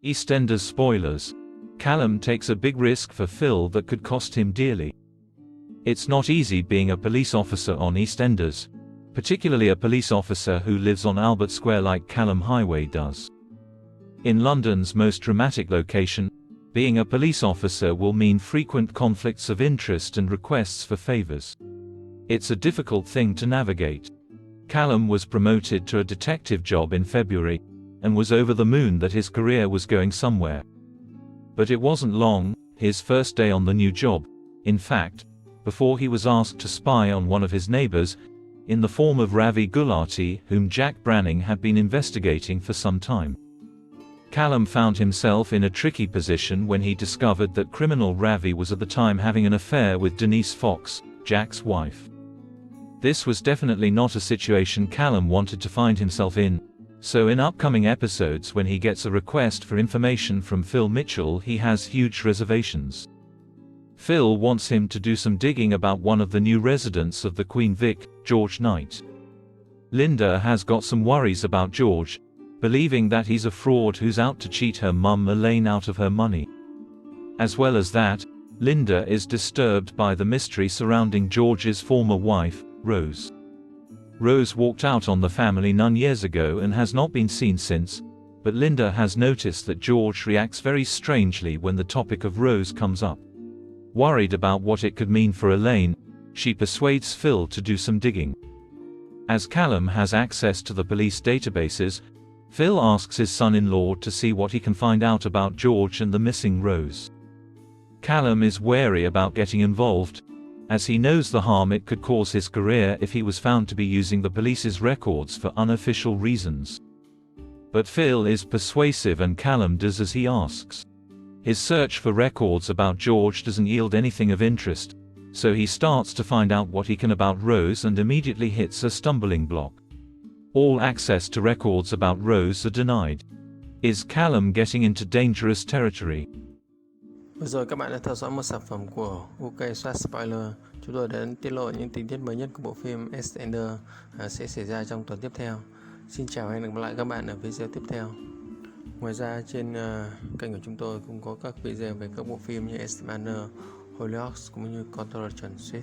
Eastenders spoilers. Callum takes a big risk for Phil that could cost him dearly. It's not easy being a police officer on Eastenders, particularly a police officer who lives on Albert Square like Callum Highway does. In London's most dramatic location, being a police officer will mean frequent conflicts of interest and requests for favors. It's a difficult thing to navigate. Callum was promoted to a detective job in February, and was over the moon that his career was going somewhere. But it wasn't long, his first day on the new job, in fact, before he was asked to spy on one of his neighbors, in the form of Ravi Gulati, whom Jack Branning had been investigating for some time. Callum found himself in a tricky position when he discovered that criminal Ravi was at the time having an affair with Denise Fox, Jack's wife. This was definitely not a situation Callum wanted to find himself in, so in upcoming episodes when he gets a request for information from Phil Mitchell, he has huge reservations. Phil wants him to do some digging about one of the new residents of the Queen Vic, George Knight. Linda has got some worries about George, believing that he's a fraud who's out to cheat her mum Elaine out of her money. As well as that, Linda is disturbed by the mystery surrounding George's former wife, Rose. Rose walked out on the family none years ago and has not been seen since, but Linda has noticed that George reacts very strangely when the topic of Rose comes up. Worried about what it could mean for Elaine, she persuades Phil to do some digging. As Callum has access to the police databases, Phil asks his son-in-law to see what he can find out about George and the missing Rose. Callum is wary about getting involved, as he knows the harm it could cause his career if he was found to be using the police's records for unofficial reasons. But Phil is persuasive and Callum does as he asks. His search for records about George doesn't yield anything of interest, so he starts to find out what he can about Rose and immediately hits a stumbling block. All access to records about Rose are denied. Is Callum getting into dangerous territory? Vừa rồi các bạn đã theo dõi một sản phẩm của UK Spoiler. Chúng tôi đã tiết lộ những tình tiết mới nhất của bộ phim Eastenders sẽ xảy ra trong tuần tiếp theo. Xin chào và hẹn gặp lại các bạn ở video tiếp theo. Ngoài ra trên kênh của chúng tôi cũng có các video về các bộ phim như Eastenders, Hollyoaks cũng như Coronation.